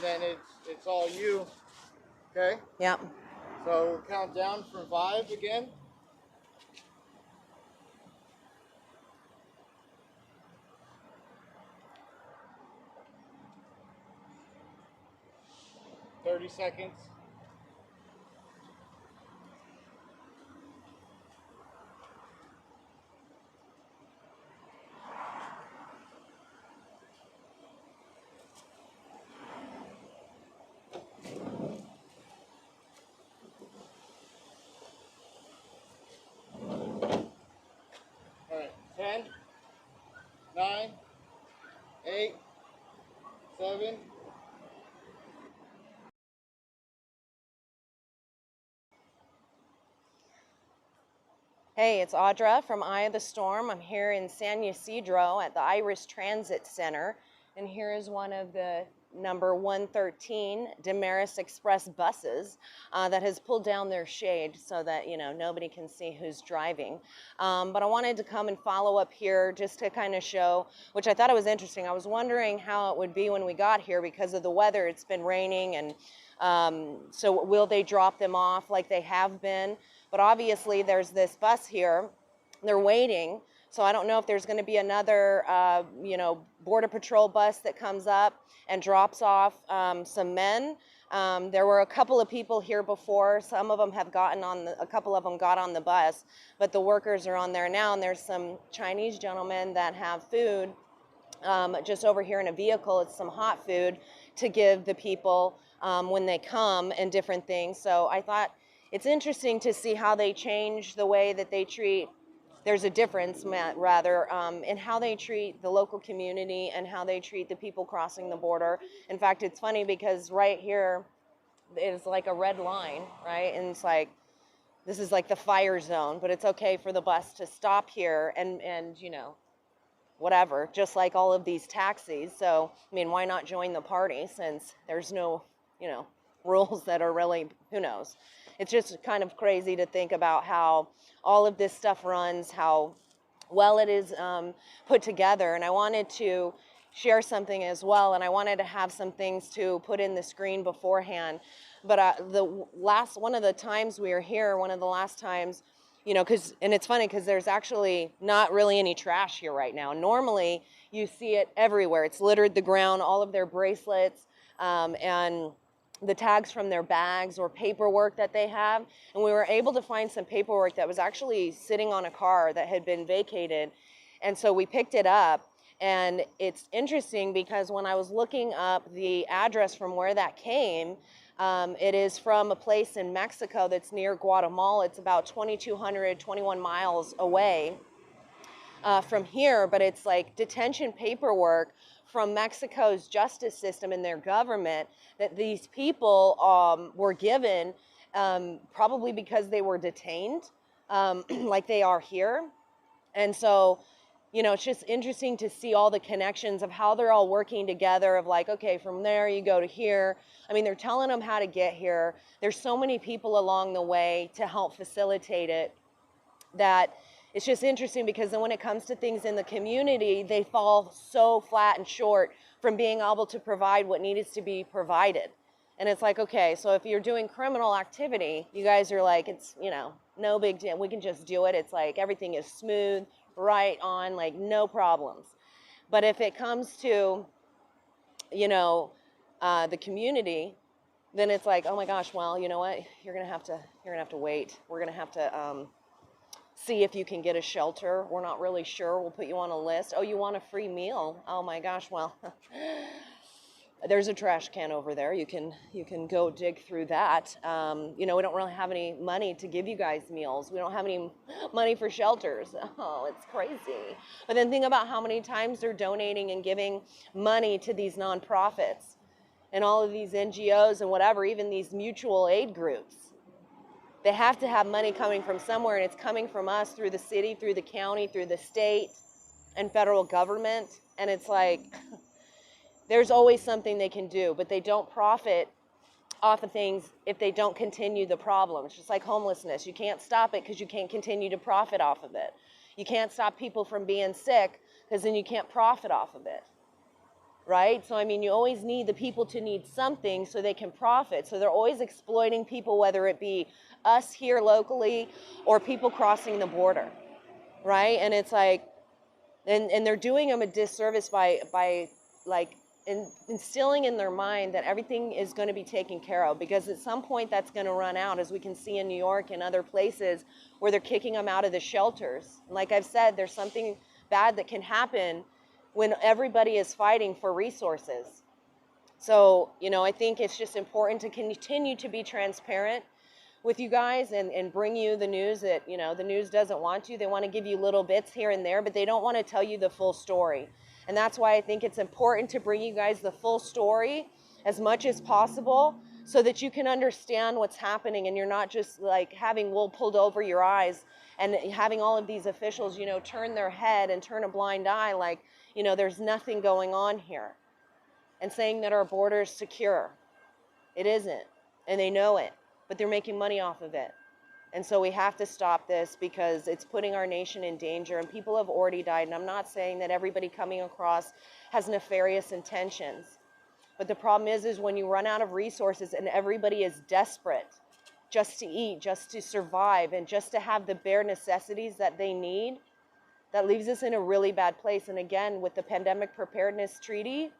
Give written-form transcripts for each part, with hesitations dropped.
then it's all you. Okay? Yep. So count down from 5 again. "30 seconds. All right, 10, 9, 8, 7. Hey, it's Audra from Eye of the Storm. I'm here in San Ysidro at the Iris Transit Center, and here is one of the number 113 Damaris Express buses that has pulled down their shade so that, you know, nobody can see who's driving. But I wanted to come and follow up here just to kind of show, which I thought it was interesting. I was wondering how it would be when we got here because of the weather. It's been raining, and so will they drop them off like they have been? But obviously there's this bus here, they're waiting. So I don't know if there's going to be another, Border Patrol bus that comes up and drops off some men. There were a couple of people here before. Some of them have gotten on a couple of them got on the bus, but the workers are on there now. And there's some Chinese gentlemen that have food just over here in a vehicle. It's some hot food to give the people when they come and different things. So I thought it's interesting to see how they change the way that they treat. There's a difference, rather, in how they treat the local community and how they treat the people crossing the border. In fact, it's funny because right here is like a red line, right? And it's like, this is like the fire zone, but it's okay for the bus to stop here and whatever, just like all of these taxis. So, I mean, why not join the party since there's no, rules that are really, who knows? It's just kind of crazy to think about how all of this stuff runs, how well it is put together. And I wanted to share something as well, and I wanted to have some things to put in the screen beforehand. But one of the times we were here, one of the last times, and it's funny because there's actually not really any trash here right now. Normally, you see it everywhere. It's littered the ground, all of their bracelets, and the tags from their bags or paperwork that they have. And we were able to find some paperwork that was actually sitting on a car that had been vacated. And so we picked it up. And it's interesting because when I was looking up the address from where that came, it is from a place in Mexico that's near Guatemala. It's about 2,221 miles away from here, but it's like detention paperwork from Mexico's justice system and their government that these people were given probably because they were detained like they are here. And so, it's just interesting to see all the connections of how they're all working together of like, okay, from there you go to here. I mean, they're telling them how to get here. There's so many people along the way to help facilitate it that it's just interesting because then when it comes to things in the community, they fall so flat and short from being able to provide what needs to be provided. And it's like, okay, so if you're doing criminal activity, you guys are like, it's, no big deal. We can just do it. It's like everything is smooth, right on, like no problems. But if it comes to, the community, then it's like, oh my gosh, well, you know what? You're gonna have to wait. We're gonna have to see if you can get a shelter. We're not really sure. We'll put you on a list. Oh, you want a free meal? Oh my gosh, well, there's a trash can over there. You can go dig through that. We don't really have any money to give you guys meals. We don't have any money for shelters. Oh, it's crazy. But then think about how many times they're donating and giving money to these nonprofits and all of these NGOs and whatever, even these mutual aid groups. They have to have money coming from somewhere, and it's coming from us through the city, through the county, through the state and federal government. And it's like, there's always something they can do, but they don't profit off of things if they don't continue the problem. It's just like homelessness. You can't stop it because you can't continue to profit off of it. You can't stop people from being sick because then you can't profit off of it, right? So, I mean, you always need the people to need something so they can profit. So they're always exploiting people, whether it be us here locally or people crossing the border, right? And it's like, and they're doing them a disservice by like instilling in their mind that everything is going to be taken care of, because at some point that's going to run out, as we can see in New York and other places where they're kicking them out of the shelters. And like I've said, there's something bad that can happen when everybody is fighting for resources. So, I think it's just important to continue to be transparent with you guys and bring you the news that, the news doesn't want to. They want to give you little bits here and there, but they don't want to tell you the full story. And that's why I think it's important to bring you guys the full story as much as possible so that you can understand what's happening and you're not just like having wool pulled over your eyes and having all of these officials, turn their head and turn a blind eye like, there's nothing going on here, and saying that our border is secure. It isn't, and they know it, but they're making money off of it. And so we have to stop this because it's putting our nation in danger, and people have already died. And I'm not saying that everybody coming across has nefarious intentions. But the problem is when you run out of resources and everybody is desperate just to eat, just to survive, and just to have the bare necessities that they need, that leaves us in a really bad place. And again, with the Pandemic Preparedness Treaty,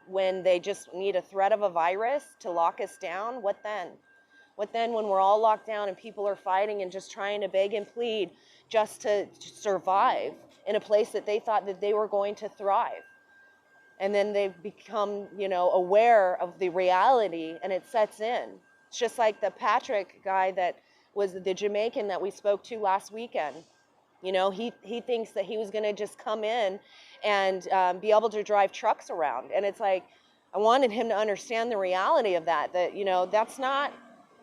when they just need a threat of a virus to lock us down, what then? What then when we're all locked down and people are fighting and just trying to beg and plead just to survive in a place that they thought that they were going to thrive? And then they've become, aware of the reality, and it sets in. It's just like the Patrick guy that was the Jamaican that we spoke to last weekend. He thinks that he was going to just come in and be able to drive trucks around. And it's like, I wanted him to understand the reality of that,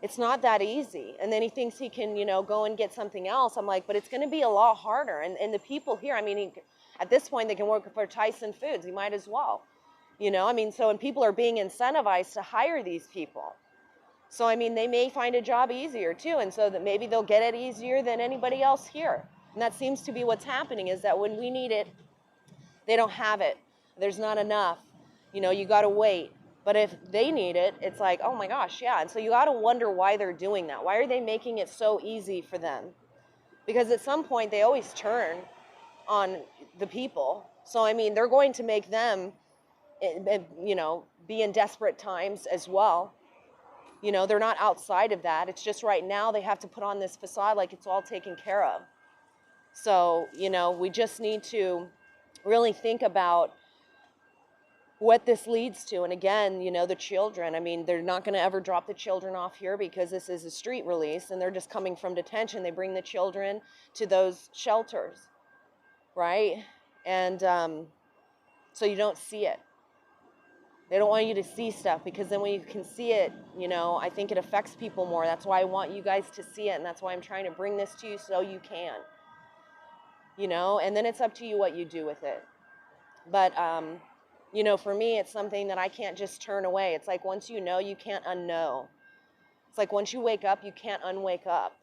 it's not that easy. And then he thinks he can, go and get something else. I'm like, but it's going to be a lot harder. And the people here, at this point, they can work for Tyson Foods. He might as well, so, and people are being incentivized to hire these people. So, they may find a job easier too. And so that maybe they'll get it easier than anybody else here. And that seems to be what's happening, is that when we need it, they don't have it. There's not enough. You got to wait. But if they need it, it's like, oh my gosh, yeah. And so you got to wonder why they're doing that. Why are they making it so easy for them? Because at some point they always turn on the people. So, they're going to make them, be in desperate times as well. They're not outside of that. It's just right now they have to put on this facade like it's all taken care of. So, we just need to really think about what this leads to. And again, the children, they're not going to ever drop the children off here because this is a street release and they're just coming from detention. They bring the children to those shelters, right? And so you don't see it. They don't want you to see stuff, because then when you can see it, I think it affects people more. That's why I want you guys to see it, and that's why I'm trying to bring this to you so you can. And then it's up to you what you do with it. But, for me, it's something that I can't just turn away. It's like once you know, you can't unknow. It's like once you wake up, you can't unwake up.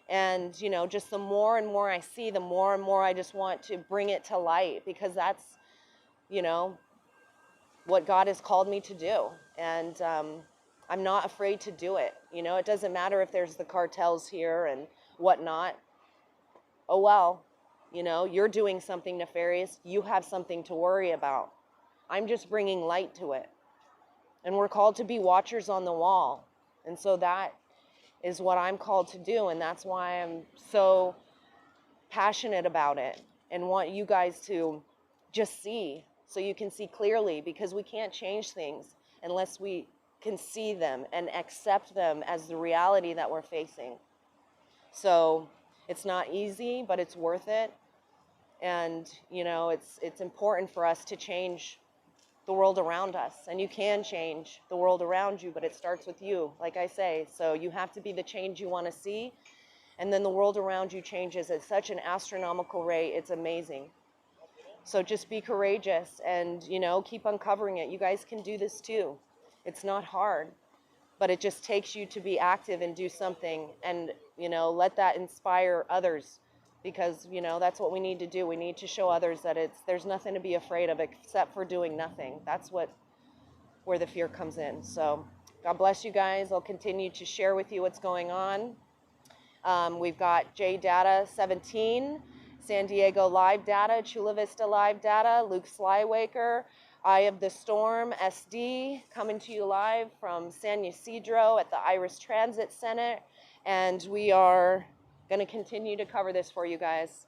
And, just the more and more I see, the more and more I just want to bring it to light, because that's, what God has called me to do. And I'm not afraid to do it. It doesn't matter if there's the cartels here and whatnot. Oh, well. You're doing something nefarious. You have something to worry about. I'm just bringing light to it. And we're called to be watchers on the wall. And so that is what I'm called to do. And that's why I'm so passionate about it and want you guys to just see, so you can see clearly, because we can't change things unless we can see them and accept them as the reality that we're facing. So it's not easy, but it's worth it. And, it's important for us to change the world around us. And you can change the world around you, but it starts with you, like I say. So you have to be the change you want to see. And then the world around you changes at such an astronomical rate. It's amazing. So just be courageous and, keep uncovering it. You guys can do this too. It's not hard, but it just takes you to be active and do something and, let that inspire others, because that's what we need to do. We need to show others that there's nothing to be afraid of except for doing nothing. That's where the fear comes in. So God bless you guys. I'll continue to share with you what's going on. We've got JDATA 17, San Diego Live Data, Chula Vista Live Data, Luke Slywaker, Eye of the Storm SD, coming to you live from San Ysidro at the Iris Transit Center. And we are going to continue to cover this for you guys.